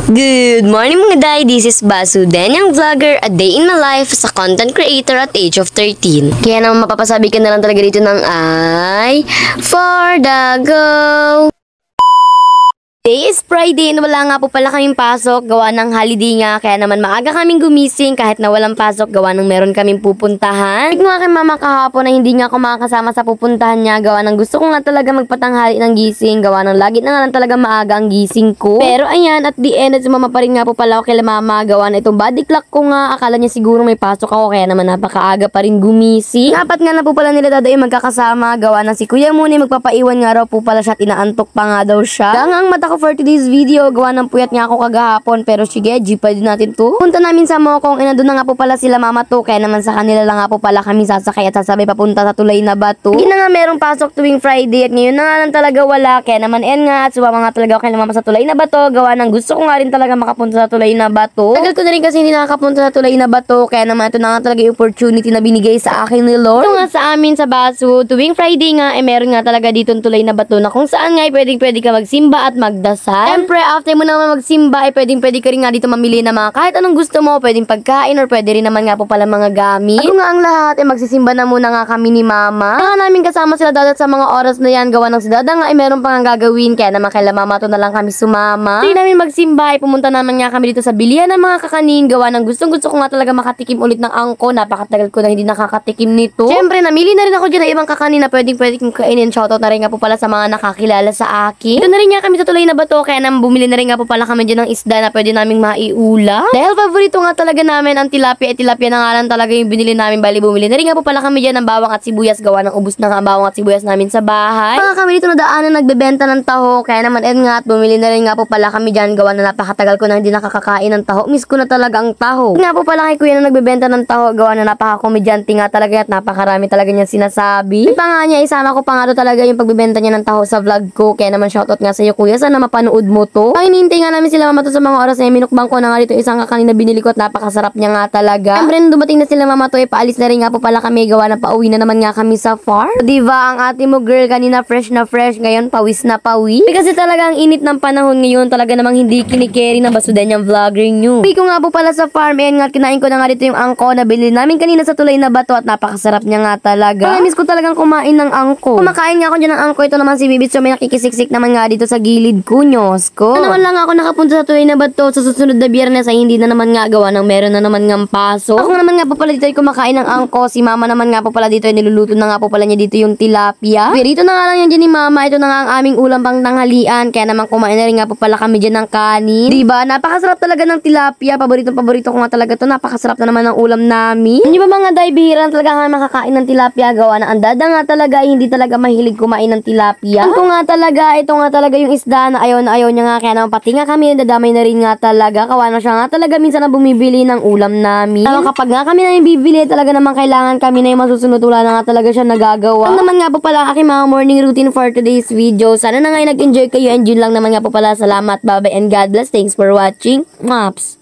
Good morning mga day, this is Basu, Danyang Vlogger, a day in my life as a content creator at age of 13. Kaya naman mapapasabi ka na lang talaga dito ng ay for the go! Today is Friday and wala nga po pala kaming pasok, gawa ng holiday nga, kaya naman maaga kaming gumising kahit na walang pasok, gawa ng meron kaming pupuntahan. Tignan nga kay mama kahapon na hindi nga ako makakasama sa pupuntahan niya, gawa ng gusto ko nga talaga magpatanghali ng gising, gawa ng lagi na nga lang talaga maaga ang gising ko. Pero ayan, at the end, sumama pa rin nga po pala ako kay mama, gawa na itong body clock ko nga, akala niya siguro may pasok ako, kaya naman napakaaga pa rin gumising. Dapat nga na po pala nila daday magkakasama, gawa ng si Kuya Muni magpapaiwan nga raw po pala siya, inaantok pa nga daw siya. Kaya ang mata ko for today's video, gawa ng puyat nga ako kagahapon, pero sige, pa din natin to. Punta namin sa Mokong, doon na nga po pala sila mama to, kaya naman sa kanila lang nga po pala kami sasakay at sasabay papunta sa Tulay na Bato. Hindi na nga merong pasok tuwing Friday at ngayon na nga lang talaga wala, kaya naman nga at sumama nga talaga ako kay mama sa Tulay na Bato, gawa ng gusto ko nga rin talaga makapunta sa Tulay na Bato. Tagal ko na rin kasi hindi nakakapunta sa Tulay na Bato, kaya naman ito na nga talaga yung opportunity na binigay sa akin ni Lord. Ito nga sa amin sa Basu, tuwing Friday nga meron nga talaga dito Tulay na Bato na kung saan nga pwede ka magsimba at magdasal. Siyempre, after mo naman magsimba, pwede ka rin nga dito mamili na mga kahit anong gusto mo, pwedeng pagkain or pwede rin naman nga po pala mga gamit. Ako nga ang lahat, magsisimba na muna nga kami ni mama. Kaya namin kasama sila dadat sa mga oras na yan, gawa ng si dada nga meron pang gagawin, kaya naman kaila mama to na lang kami sumama. Hindi namin magsimba, pumunta naman nga kami dito sa bilihan ng mga kakanin, gawa ng gusto ko nga talaga makatikim ulit ng angko, napakatagal ko na hindi nakakatikim nito. Siyempre, namili na rin ako dyan ng ibang kakanin na pwedeng kong kainin. Shoutout na rin nga po pala sa mga nakakilala sa akin. Ito na rin nga kami sa Tulay na Bato, kaya naman bumili na rin nga po pala kami dyan ng isda na pwede naming maiula. Dahil paborito nga talaga namin ang tilapia, tilapia na nga lang talaga yung binili namin. Bali, bumili na rin nga po pala kami dyan ng bawang at sibuyas, gawa ng ubos na nga ang bawang at sibuyas namin sa bahay. Mga kami dito na daanan nagbebenta ng taho, kaya naman nga at bumili na rin nga po pala kami dyan, gawa na napakatagal ko na hindi nakakakain ng taho. Miss ko na talaga ang taho. Nga po pala kay kuya na nagbebenta ng taho, gawa na napaka-komedyante nga talaga at napakarami talaga niya sinasabi. Di pa nga niya, isama ko pa nga talaga yung pagbebenta niya ng taho sa vlog ko, kaya naman shoutout nga sa iyo kuya, sana mapanood mo to. Ay, hinihintay nga namin sila mama to sa mga oras na minukbang ko na nga dito isang kakanin na binili ko at napakasarap niya nga talaga. Siyempre, dumating na sila mama to, paalis na rin nga po pala kami, gawa na pauwi na naman nga kami sa farm. Diba, ang ate mo girl kanina fresh na fresh, ngayon pawis na pawis. Kasi talaga ang init ng panahon ngayon, talaga namang hindi kinikeri ng basudan yung vlogger nyo. Uwi ko nga po pala sa farm, nga kinain ko na nga dito yung angko na bili namin kanina sa Tulay na Bato at napakasarap niya nga talaga. Miss ko talagang kumain ng angko. Kumakain nga ako dyan ng angko, ito naman si Bibit, so may nakikisiksik naman nga dito sa gilid ko, nyos ko. Naman lang ako nakapunta sa Tulay na Bato sa susunod na Biyernes ay hindi na naman nga gawa ng meron na naman nga paso. Ako naman nga po pala dito ay kumakain ng angko, si mama naman nga po pala dito ay niluluto na nga po pala niya dito yung tilapia. Pero na nga lang yan dyan ni mama, ito na nga ang aming ulam pang tanghalian, kaya naman kumain na rin nga po pala kami dyan ng kanin. Diba, napakasarap talaga ng tilapia, paborito ko nga talaga to, napakasarap na naman ng ulam namin. Hindi ba mga day, bihira talaga nga makakain ng tilapia, gawa na ang dada nga talaga hindi talaga mahilig kumain ng tilapia. Ito nga talaga yung isda na ayaw niya nga, kaya naman pati nga kami nadamay na rin nga talaga, kawa na siya nga talaga minsan na bumibili ng ulam namin. Kapag nga kami na yung bibili, talaga naman kailangan kami na yung masusunod, wala na nga talaga siya nagagawa. Ang naman nga po pala aking mga morning routine for today's video. Sana na nga nag-enjoy kayo, and yun lang naman nga po pala. Salamat, bye bye and God bless. Thanks for watching. Maps.